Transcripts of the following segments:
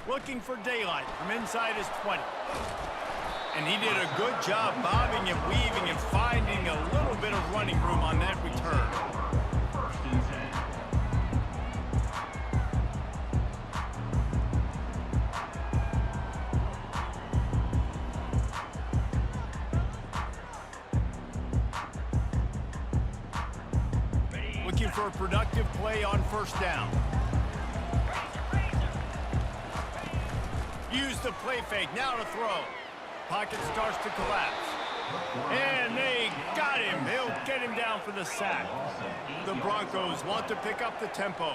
looking for daylight from inside his 20. And he did a good job bobbing and weaving and finding a little bit of running room on that return. Looking for a productive play on first down. Use the play fake, now to throw. Pocket starts to collapse. And they got him. He'll get him down for the sack. The Broncos want to pick up the tempo.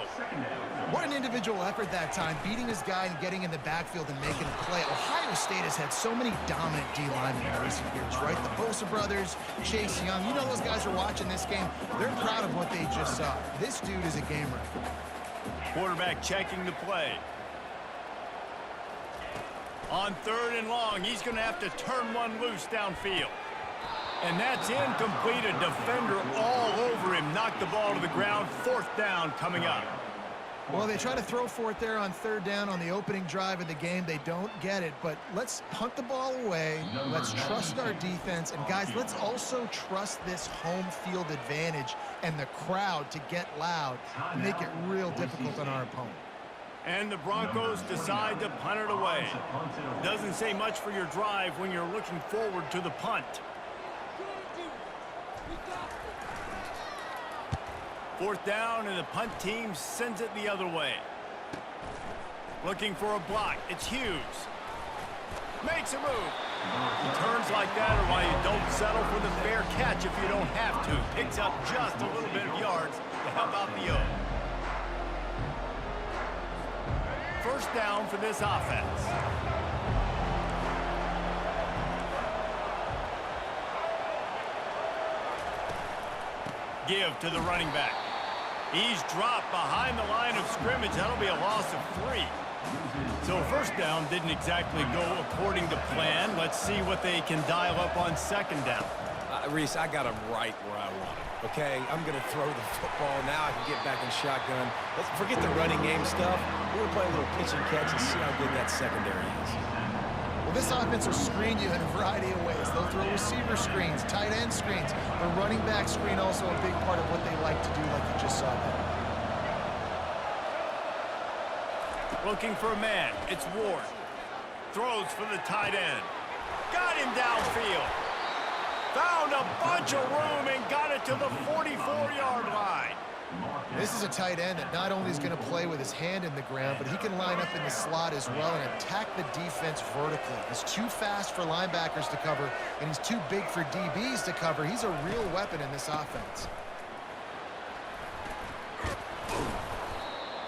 What an individual effort that time, beating his guy and getting in the backfield and making a play. Ohio State has had so many dominant D-linemen in recent years, right? The Bosa brothers, Chase Young. You know those guys are watching this game. They're proud of what they just saw. This dude is a game record. Quarterback checking the play. On 3rd and long, he's going to have to turn one loose downfield. And that's incomplete. A defender all over him. Knocked the ball to the ground. 4th down coming up. Well, they try to throw for it there on 3rd down on the opening drive of the game. They don't get it, but let's punt the ball away. Let's trust our defense. And, guys, let's also trust this home field advantage and the crowd to get loud and make it real difficult on our opponent. And the Broncos decide to punt it away. Doesn't say much for your drive when you're looking forward to the punt. 4th down, and the punt team sends it the other way. Looking for a block. It's Hughes. Makes a move. He turns like that, or why you don't settle for the fair catch if you don't have to. Picks up just a little bit of yards to help out the O. 1st down for this offense. Give to the running back. He's dropped behind the line of scrimmage. That'll be a loss of 3. So 1st down didn't exactly go according to plan. Let's see what they can dial up on 2nd down. Reese, I got him right where I want him. Okay, I'm going to throw the football. Now I can get back in shotgun. Let's forget the running game stuff. We're going to play a little pitch and catch and see how good that secondary is. Well, this offense will screen you in a variety of ways. They'll throw receiver screens, tight end screens. The running back screen also a big part of what they like to do, like you just saw there. Looking for a man. It's Ward. Throws for the tight end. Got him downfield. Found a bunch of room and got it to the 44-yard line. This is a tight end that not only is going to play with his hand in the ground, but he can line up in the slot as well and attack the defense vertically. He's too fast for linebackers to cover, and he's too big for DBs to cover. He's a real weapon in this offense.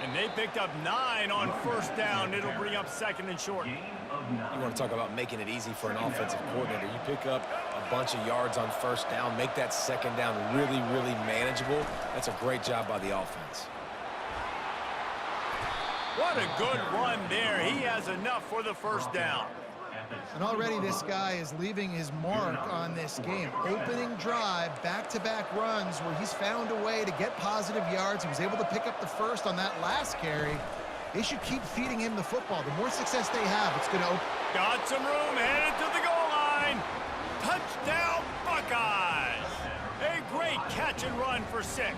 And they picked up 9 on 1st down. It'll bring up 2nd and short. You want to talk about making it easy for an offensive coordinator. You pick up a bunch of yards on 1st down, make that 2nd down really, really manageable. That's a great job by the offense. What a good run there. He has enough for the 1st down. And already this guy is leaving his mark on this game. Opening drive, back-to-back runs where he's found a way to get positive yards. He was able to pick up the 1st on that last carry. They should keep feeding him the football. The more success they have, it's going to open. Got some room, headed to the goal line. Touchdown, Buckeyes. A great catch and run for 6.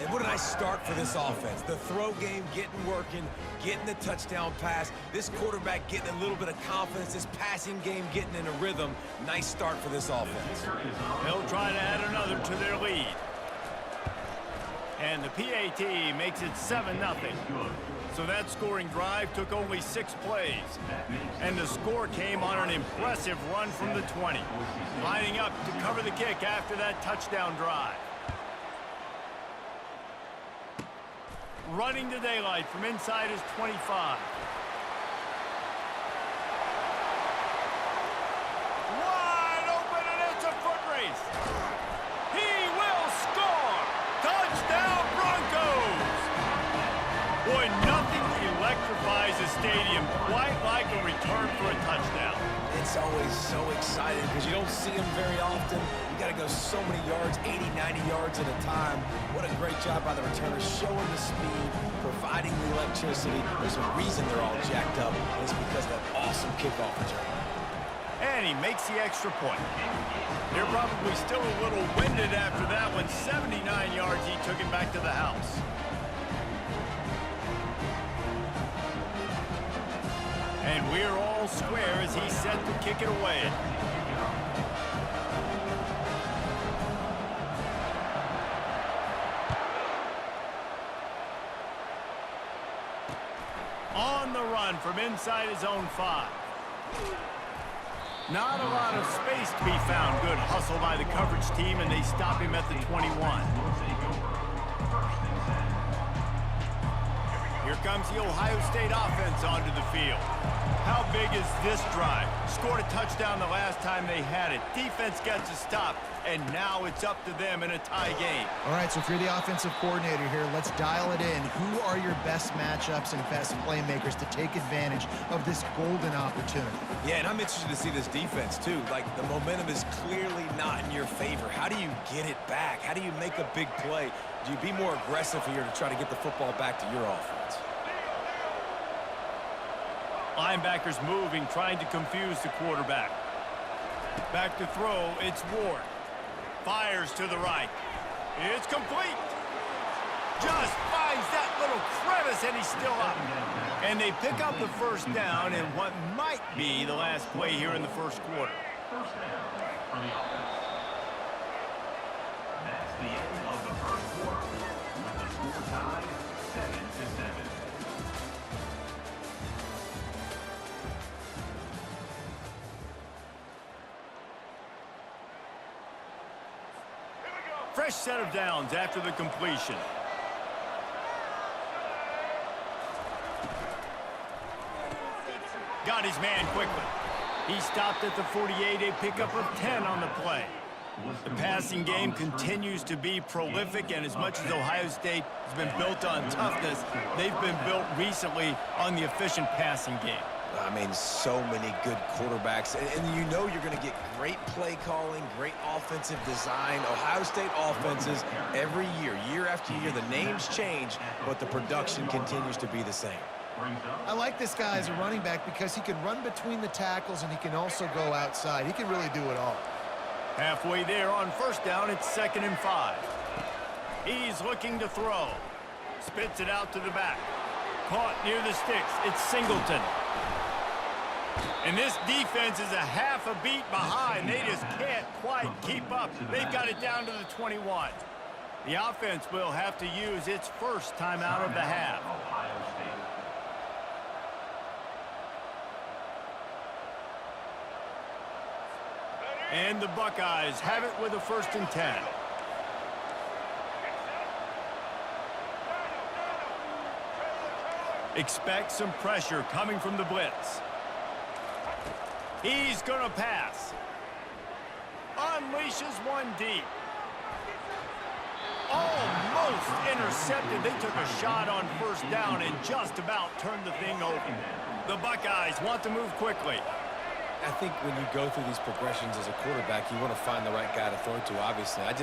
And what did I start for this offense? The throw game getting working, getting the touchdown pass. This quarterback getting a little bit of confidence. This passing game getting in a rhythm. Nice start for this offense. They'll try to add another to their lead. And the PAT makes it 7-0. So that scoring drive took only 6 plays. And the score came on an impressive run from the 20. Lining up to cover the kick after that touchdown drive. Running to daylight from inside his 25. Wide open, and it's a foot race. He will score. Touchdown, Broncos. Boy, nothing electrifies a stadium quite like a return for a touchdown. It's always so exciting because you don't see them very often. You got to to go so many yards, 80, 90 yards at a time. What a great job by the returner, showing the speed, providing the electricity. There's a reason they're all jacked up, and it's because of that awesome kickoff return. And he makes the extra point. They're probably still a little winded after that one. 79 yards, he took him back to the house. And we're all square as he's set to kick it away. On the run from inside his own 5. Not a lot of space to be found. Good hustle by the coverage team, and they stop him at the 21. Here comes the Ohio State offense onto the field. How big is this drive? Scored a touchdown the last time they had it. Defense gets a stop, and now it's up to them in a tie game. All right, so if you're the offensive coordinator here, let's dial it in. Who are your best matchups and best playmakers to take advantage of this golden opportunity? Yeah, and I'm interested to see this defense, too. Like, the momentum is clearly not in your favor. How do you get it back? How do you make a big play? Do you be more aggressive here to try to get the football back to your offense? Linebackers moving, trying to confuse the quarterback. Back to throw, it's Ward. Fires to the right. It's complete. Just finds that little crevice, and he's still up. And they pick up the first down in what might be the last play here in the first quarter. First down for the offense. That's the end of the first quarter. With the score tied 7-7. Fresh set of downs after the completion. Got his man quickly. He stopped at the 48, a pickup of 10 on the play. The passing game continues to be prolific, and as much as Ohio State has been built on toughness, they've been built recently on the efficient passing game. I mean, so many good quarterbacks. And you know you're going to get great play calling, great offensive design. Ohio State offenses every year, year after year, the names change, but the production continues to be the same. I like this guy as a running back because he can run between the tackles and he can also go outside. He can really do it all. Halfway there on first down, it's 2nd and 5. He's looking to throw. Spits it out to the back. Caught near the sticks. It's Singleton. And this defense is a half a beat behind. They just can't quite keep up. They've got it down to the 21. The offense will have to use its first timeout of the half. And the Buckeyes have it with a 1st and 10. Expect some pressure coming from the blitz. He's going to pass. Unleashes one deep. Almost intercepted. They took a shot on first down and just about turned the thing over. The Buckeyes want to move quickly. I think when you go through these progressions as a quarterback, you want to find the right guy to throw to, obviously. I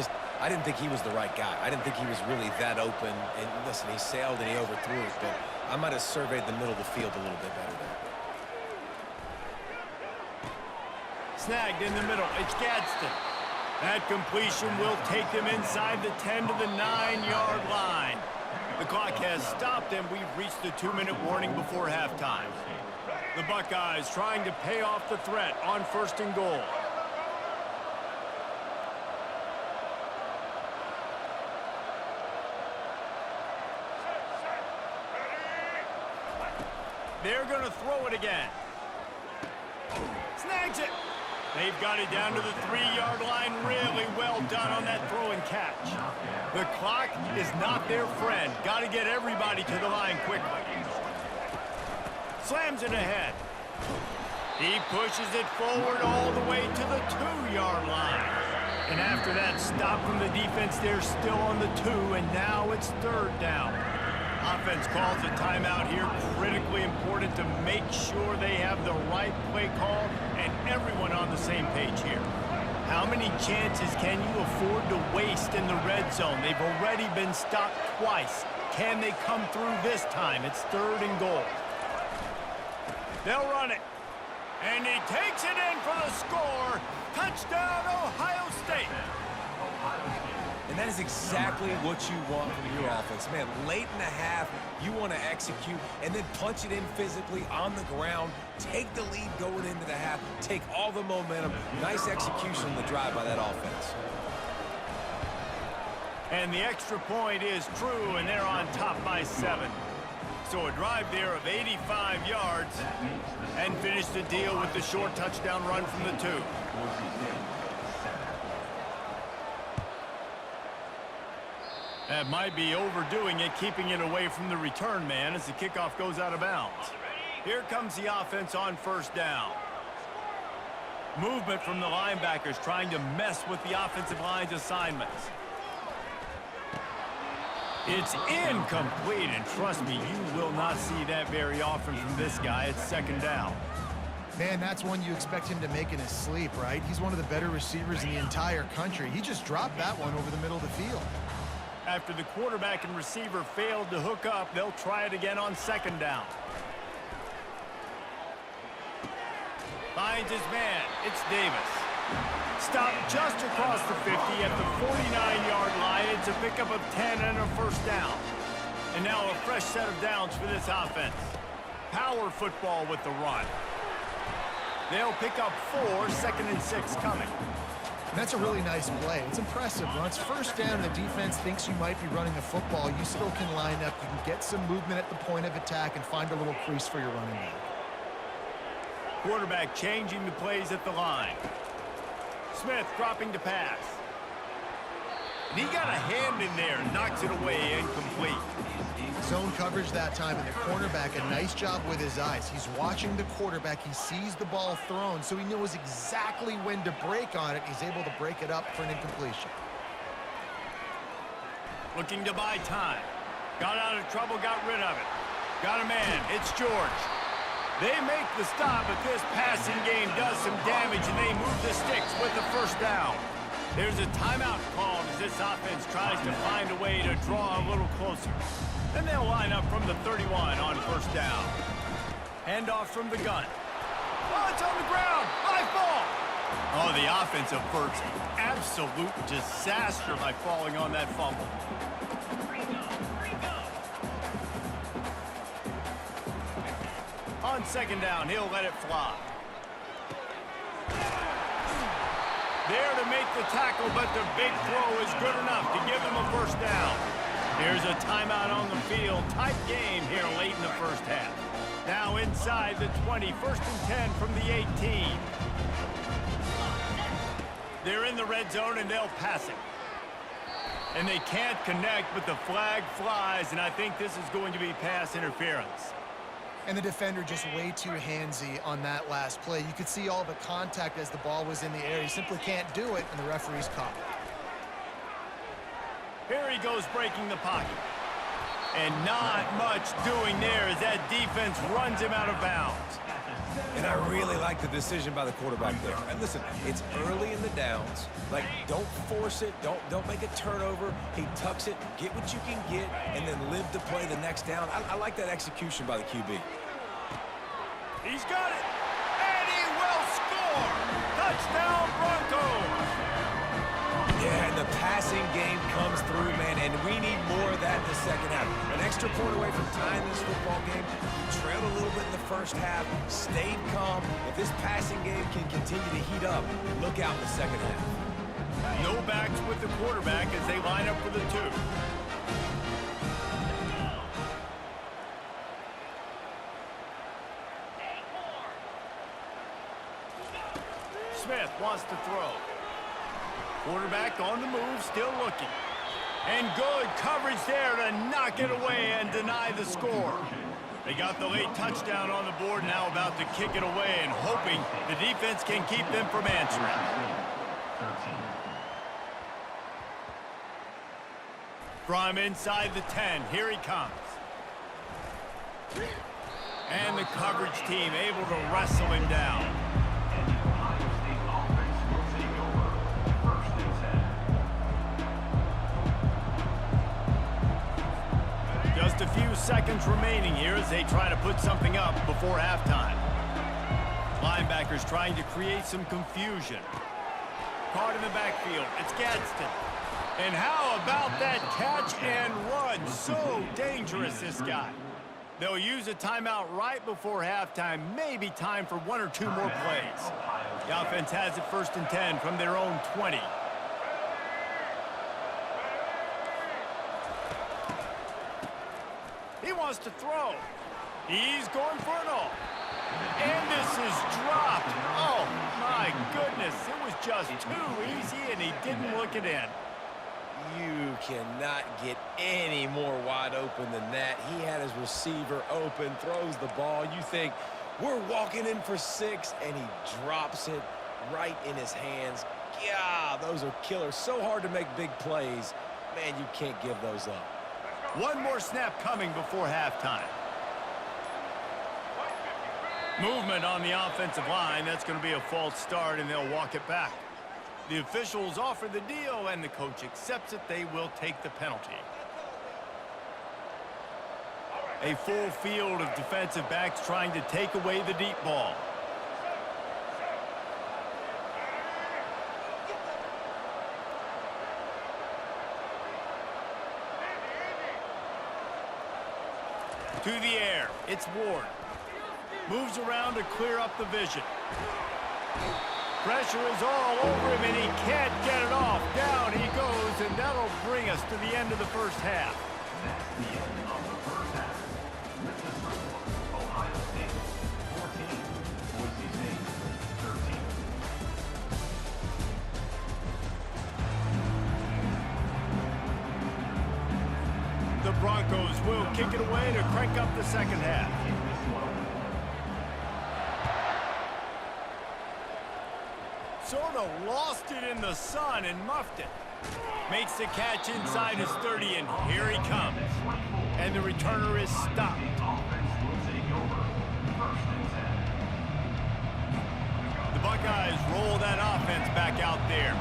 didn't think he was the right guy. I didn't think he was really that open. And listen, he sailed and he overthrew it, but I might have surveyed the middle of the field a little bit better there. Snagged in the middle. It's Gadsden. That completion will take them inside the 10 to the 9-yard line. The clock has stopped, and we've reached the 2-minute warning before halftime. The Buckeyes trying to pay off the threat on 1st and goal. They're going to throw it again. Snags it. They've got it down to the 3-yard line. Really well done on that throw and catch. The clock is not their friend. Got to get everybody to the line quickly. Slams it ahead. He pushes it forward all the way to the 2-yard line. And after that stop from the defense, they're still on the 2, and now it's 3rd down. Offense calls a timeout here. Critically important to make sure they have the right play call and everyone on the same page here. How many chances can you afford to waste in the red zone? They've already been stopped twice. Can they come through this time? It's 3rd and goal. They'll run it. And he takes it in for the score. Touchdown, Ohio State. And that is exactly what you want from your offense. Man, late in the half, you want to execute and then punch it in physically on the ground. Take the lead going into the half. Take all the momentum. Nice execution in the drive by that offense. And the extra point is true, and they're on top by 7. So a drive there of 85 yards and finish the deal with the short touchdown run from the 2. That might be overdoing it, keeping it away from the return man as the kickoff goes out of bounds. Here comes the offense on 1st down. Movement from the linebackers trying to mess with the offensive line's assignments. It's incomplete, and trust me, you will not see that very often from this guy. It's 2nd down. Man, that's one you expect him to make in his sleep, right? He's one of the better receivers in the entire country. He just dropped that one over the middle of the field. After the quarterback and receiver failed to hook up, they'll try it again on 2nd down. Finds his man. It's Davis. Stopped just across the 50 at the 49-yard line. It's a pickup of 10 and a 1st down. And now a fresh set of downs for this offense. Power football with the run. They'll pick up 4, 2nd and 6 coming. And that's a really nice play. It's impressive. When it's 1st down and the defense thinks you might be running the football, you still can line up. You can get some movement at the point of attack and find a little crease for your running back. Quarterback changing the plays at the line. Smith dropping to pass. And he got a hand in there, knocks it away, incomplete. Zone coverage that time, and the cornerback, a nice job with his eyes. He's watching the quarterback. He sees the ball thrown, so he knows exactly when to break on it. He's able to break it up for an incompletion. Looking to buy time. Got out of trouble, got rid of it. Got a man. It's George. They make the stop, but this passing game does some damage, and they move the sticks with the 1st down. There's a timeout called as this offense tries to find a way to draw a little closer. Then they'll line up from the 31 on 1st down. Handoff from the gun. Oh, it's on the ground. High ball. Oh, the offense averts absolute disaster by falling on that fumble. On 2nd down, he'll let it fly. There to make the tackle, but the big throw is good enough to give them a 1st down. Here's a timeout on the field. Tight game here late in the 1st half. Now inside the 20, 1st and 10 from the 18. They're in the red zone, and they'll pass it. And they can't connect, but the flag flies, and I think this is going to be pass interference. And the defender just way too handsy on that last play. You could see all the contact as the ball was in the air. He simply can't do it, and the referee's caught. Here he goes breaking the pocket. And not much doing there as that defense runs him out of bounds. And I really like the decision by the quarterback there. And listen, it's early in the downs. Like, don't force it. Don't make a turnover. He tucks it, get what you can get, and then live to play the next down. I like that execution by the QB. He's got it. And he will score. Touchdown, Broncos. Yeah, and the passing game comes through, man, and we need more of that in the 2nd half. An extra point away from tying this football game. You trailed a little bit in the 1st half, stayed calm. If this passing game can continue to heat up, look out in the 2nd half. No backs with the quarterback as they line up for the 2. Smith wants to throw. Quarterback on the move, still looking. And good coverage there to knock it away and deny the score. They got the late touchdown on the board, now about to kick it away and hoping the defense can keep them from answering. From inside the 10, here he comes. And the coverage team able to wrestle him down. seconds remaining here as they try to put something up before halftime. Linebackers trying to create some confusion. Caught in the backfield. It's Gadsden. And how about that catch and run? So dangerous, this guy. They'll use a timeout right before halftime. Maybe time for 1 or 2 more plays. The offense has it 1st and 10 from their own 20. He wants to throw. He's going for it all. And this is dropped. Oh, my goodness. It was just too easy, and he didn't look it in. You cannot get any more wide open than that. He had his receiver open, throws the ball. You think, we're walking in for 6, and he drops it right in his hands. Yeah, those are killers. So hard to make big plays. Man, you can't give those up. One more snap coming before halftime. Movement on the offensive line. That's going to be a false start, and they'll walk it back. The officials offer the deal, and the coach accepts it. They will take the penalty. A full field of defensive backs trying to take away the deep ball. To the air. It's Ward. Moves around to clear up the vision. Pressure is all over him, and he can't get it off. Down he goes, and that'll bring us to the end of the first half. That's the end of the first half. With the score, Ohio State 14, Boise State 13. The Broncos will kick it away to crank up the second half. Sort of lost it in the sun and muffed it. Makes the catch inside his 30, and here he comes. And the returner is stopped. The Buckeyes roll that offense back out there.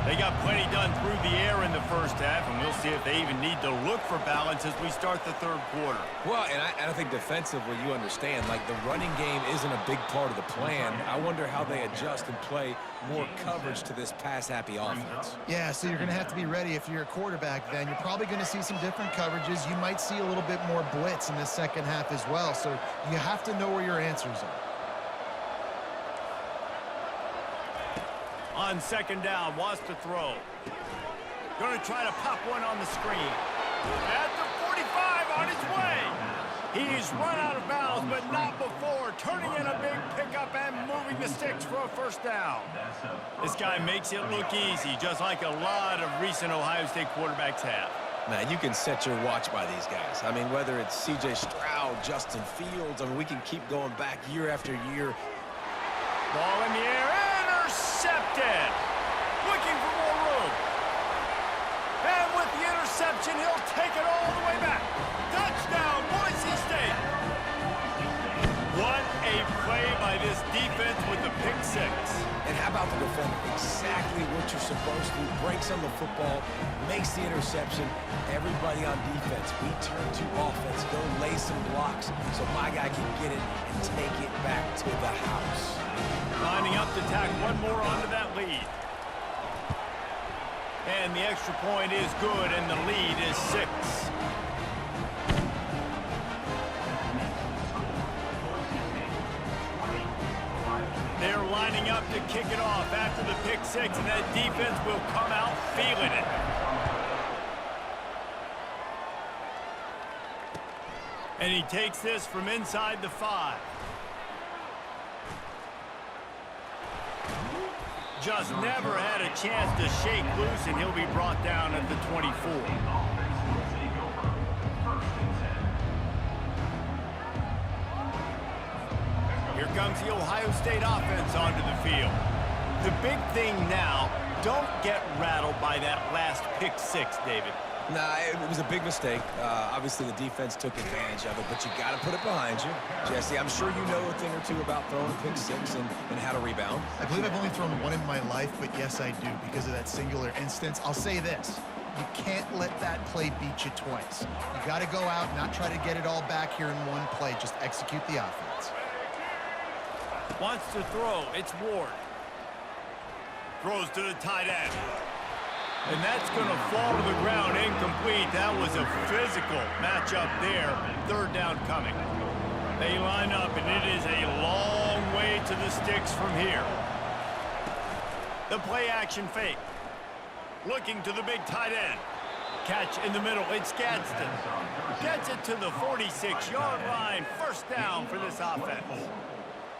They got plenty done through the air in the first half, and we'll see if they even need to look for balance as we start the third quarter. Well, and I think defensively, you understand, like the running game isn't a big part of the plan. I wonder how they adjust and play more coverage to this pass-happy offense. Yeah, so you're going to have to be ready if you're a quarterback then. You're probably going to see some different coverages. You might see a little bit more blitz in the second half as well, so you have to know where your answers are. On second down, wants to throw. Going to try to pop one on the screen. At the 45, on his way. He's run out of bounds, but not before. Turning in a big pickup and moving the sticks for a first down. This guy makes it look easy, just like a lot of recent Ohio State quarterbacks have. Man, you can set your watch by these guys. I mean, whether it's C.J. Stroud, Justin Fields, I mean, we can keep going back year after year. Ball in the air. Intercepted. Looking for more room. And with the interception, he'll take it all the way back. Touchdown, Boise State. What a play by this defense with the pick six. And how about the defender? Exactly what you're supposed to do. Breaks on the football, makes the interception. Everybody on defense, we turn to offense. Go lay some blocks so my guy can get it and take it back to the house. Lining up to tack one more onto that lead. And the extra point is good, and the lead is 6. They're lining up to kick it off after the pick six, and that defense will come out feeling it. And he takes this from inside the 5. Just never had a chance to shake loose, and he'll be brought down at the 24. Here comes the Ohio State offense onto the field. The big thing now, don't get rattled by that last pick six, David. Nah, it was a big mistake. Obviously, the defense took advantage of it, but you got to put it behind you. Jesse, I'm sure you know a thing or two about throwing a pick six and how to rebound. I believe I've only thrown one in my life, but yes, I do because of that singular instance. I'll say this. You can't let that play beat you twice. You got to go out and not try to get it all back here in one play. Just execute the offense. Wants to throw. It's Ward. Throws to the tight end. And that's going to fall to the ground incomplete. That was a physical matchup there. Third down coming. They line up, and it is a long way to the sticks from here. The play action fake. Looking to the big tight end. Catch in the middle. It's Gadsden. Gets it to the 46-yard line. First down for this offense.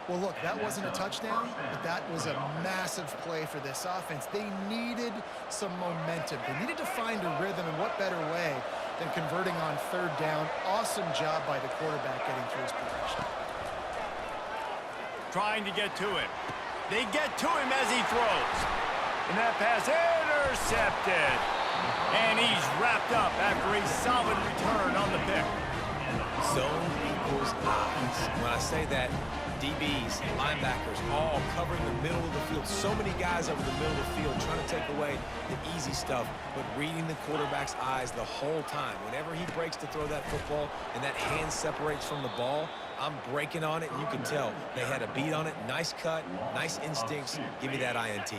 Well, look, that wasn't a touchdown, but that was a massive play for this offense. They needed some momentum. They needed to find a rhythm, and what better way than converting on third down. Awesome job by the quarterback getting through his progression. Trying to get to him. They get to him as he throws. And that pass intercepted. And he's wrapped up after a solid return on the pick. Zone equals eyes. When I say that, DBs, linebackers, all covering the middle of the field. So many guys over the middle of the field trying to take away the easy stuff, but reading the quarterback's eyes the whole time. Whenever he breaks to throw that football and that hand separates from the ball, I'm breaking on it, and you can tell they had a beat on it. Nice cut, nice instincts. Give me that INT.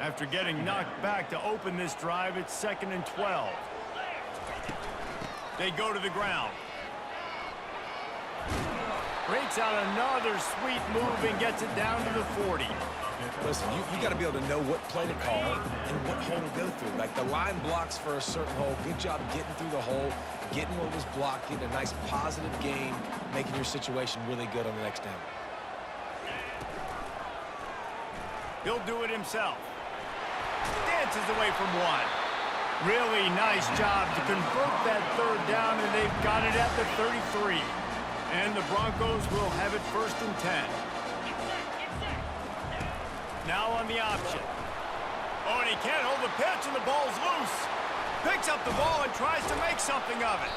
After getting knocked back to open this drive, it's 2nd and 12. They go to the ground. Breaks out another sweet move and gets it down to the 40. Listen, you got to be able to know what play to call and what hole to go through. Like the line blocks for a certain hole. Good job getting through the hole, getting what was blocked, getting a nice positive gain, making your situation really good on the next down. He'll do it himself. Dances away from one. Really nice job to convert that third down, and they've got it at the 33. And the Broncos will have it 1st and 10. Now on the option. Oh, and he can't hold the pitch, and the ball's loose. Picks up the ball and tries to make something of it.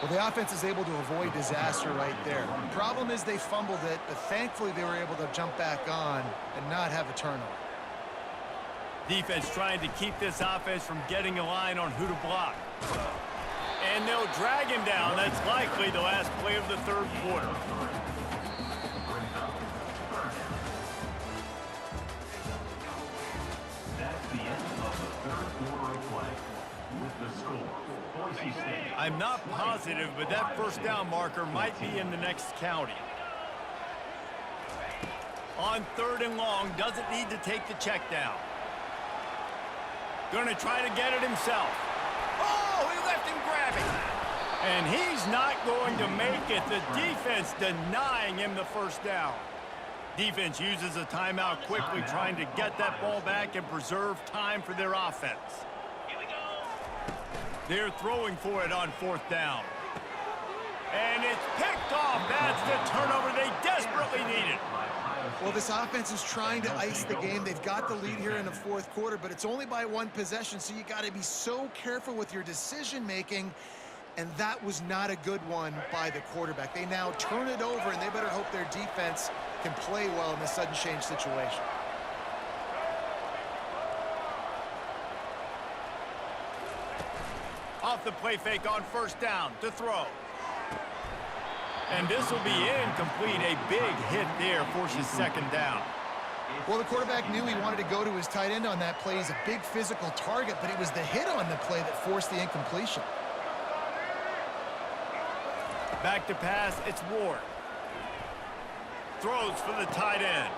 Well, the offense is able to avoid disaster right there. The problem is they fumbled it, but thankfully they were able to jump back on and not have a turnover. Defense trying to keep this offense from getting a line on who to block. And they'll drag him down. That's likely the last play of the third quarter. That's the end of the third quarter of play. With the score, Boise State. I'm not positive, but that first down marker might be in the next county. On 3rd and long, doesn't need to take the check down. Going to try to get it himself. Oh, he left him grabbing. And he's not going to make it. The defense denying him the first down. Defense uses a timeout quickly, trying to get that ball back and preserve time for their offense. They're throwing for it on 4th down. And it's picked off. That's the turnover they desperately needed. Well, this offense is trying to ice the game. They've got the lead here in the 4th quarter, but it's only by 1 possession, so you got to be so careful with your decision-making, and that was not a good one by the quarterback. They now turn it over, and they better hope their defense can play well in this sudden change situation. Off the play fake on 1st down to throw. And this will be incomplete. A big hit there forces 2nd down. Well, the quarterback knew he wanted to go to his tight end on that play. He's a big physical target, but it was the hit on the play that forced the incompletion. Back to pass, it's Ward. Throws for the tight end.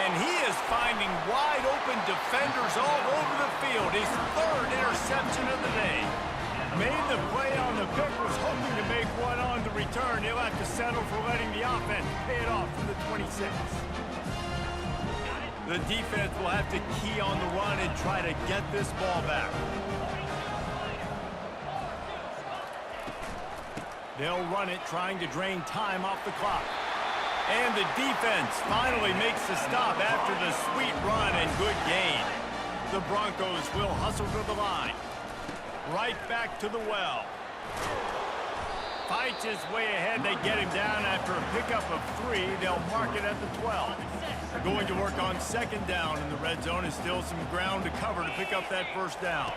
And he is finding wide open defenders all over the field. His 3rd interception of the day. Made the play on the pick, was hoping to make one on the return. He'll have to settle for letting the offense pay it off from the 26. The defense will have to key on the run and try to get this ball back. They'll run it, trying to drain time off the clock. And the defense finally makes the stop after the sweet run and good gain. The Broncos will hustle to the line. Right back to the well. Fights his way ahead. They get him down after a pickup of 3. They'll mark it at the 12. Going to work on 2nd down in the red zone, and still some ground to cover to pick up that 1st down.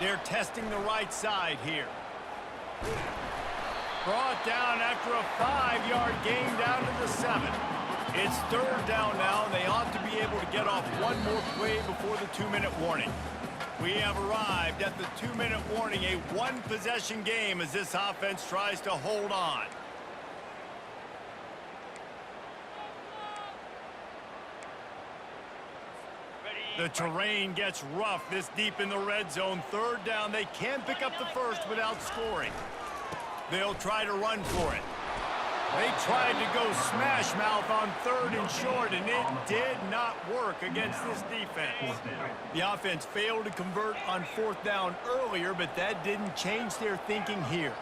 They're testing the right side here. Brought down after a 5-yard gain down to the 7. It's third down now, and they ought to be able to get off one more play before the 2-minute warning. We have arrived at the 2-minute warning, a one-possession game as this offense tries to hold on. The terrain gets rough this deep in the red zone. Third down, they can pick up the first without scoring. They'll try to run for it. They tried to go smash mouth on 3rd and short, and it did not work against this defense. The offense failed to convert on 4th down earlier, but that didn't change their thinking here.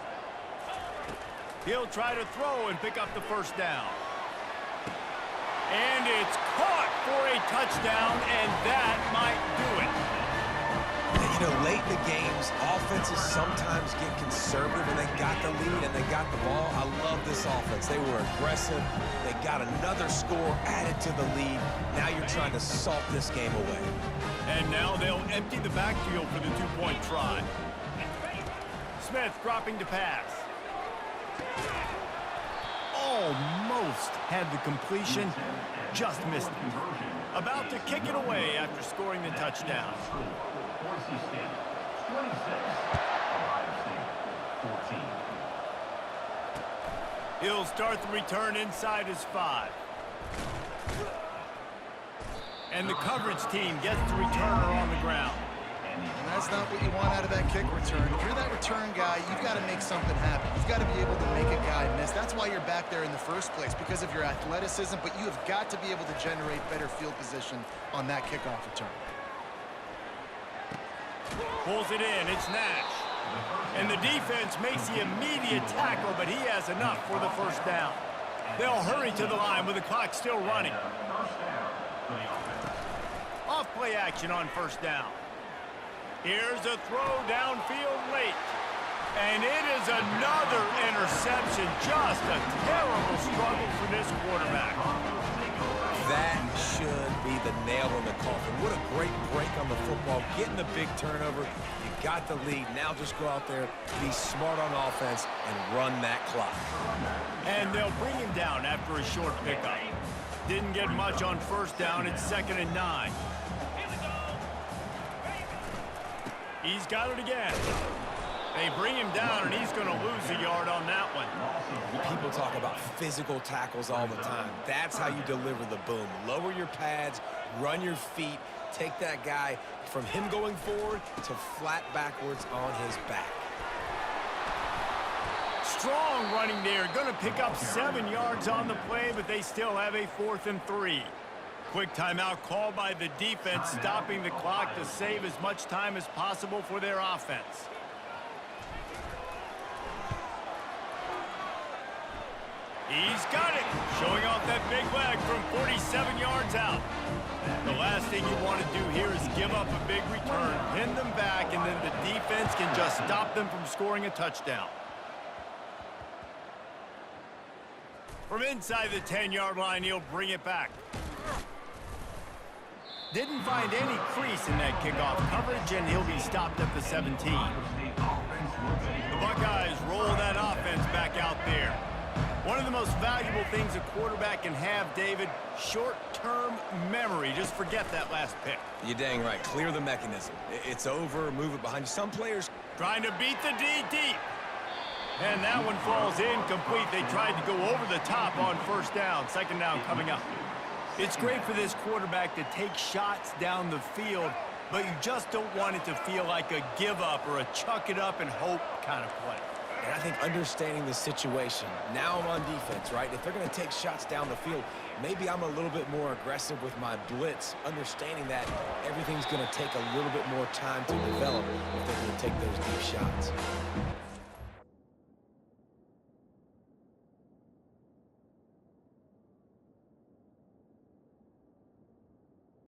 He'll try to throw and pick up the first down. And it's caught for a touchdown, and that might do it. You know, late in the games, offenses sometimes get conservative when they got the lead and they got the ball. I love this offense. They were aggressive. They got another score added to the lead. Now you're trying to salt this game away. And now they'll empty the backfield for the 2-point try. Smith dropping to pass. Almost had the completion, just missed it. About to kick it away after scoring the touchdown. Boise State, 26. Ohio State, 14. He'll start the return inside his 5. And the coverage team gets the returner on the ground. And that's not what you want out of that kick return. If you're that return guy, you've got to make something happen. You've got to be able to make a guy miss. That's why you're back there in the first place, because of your athleticism, but you have got to be able to generate better field position on that kickoff return. Pulls it in, it's Nash. And the defense makes the immediate tackle, but he has enough for the first down. They'll hurry to the line with the clock still running. Off play action on first down. Here's a throw downfield late. And it is another interception. Just a terrible struggle for this quarterback. That should be the nail in the coffin. What a great break on the football. Getting the big turnover. You got the lead. Now just go out there, be smart on offense, and run that clock. And they'll bring him down after a short pickup. Didn't get much on first down. It's 2nd and 9. He's got it again. They bring him down, and he's going to lose a yard on that one. People talk about physical tackles all the time. That's how you deliver the boom. Lower your pads, run your feet, take that guy from him going forward to flat backwards on his back. Strong running there. Going to pick up 7 yards on the play, but they still have a 4th and 3. Quick timeout called by the defense, stopping the clock to save as much time as possible for their offense. He's got it, showing off that big leg from 47 yards out. The last thing you want to do here is give up a big return, pin them back, and then the defense can just stop them from scoring a touchdown. From inside the 10-yard line, he'll bring it back. Didn't find any crease in that kickoff coverage, and he'll be stopped at the 17. The Buckeyes roll that offense back out there. One of the most valuable things a quarterback can have, David, short-term memory. Just forget that last pick. You're dang right. Clear the mechanism. It's over. Move it behind you. Some players trying to beat the D deep. And that one falls incomplete. They tried to go over the top on first down. 2nd down coming up. It's great for this quarterback to take shots down the field, but you just don't want it to feel like a give-up or a chuck-it-up and hope kind of play. And I think understanding the situation, now I'm on defense, right? If they're going to take shots down the field, maybe I'm a little bit more aggressive with my blitz, understanding that everything's going to take a little bit more time to develop if they're going to take those deep shots.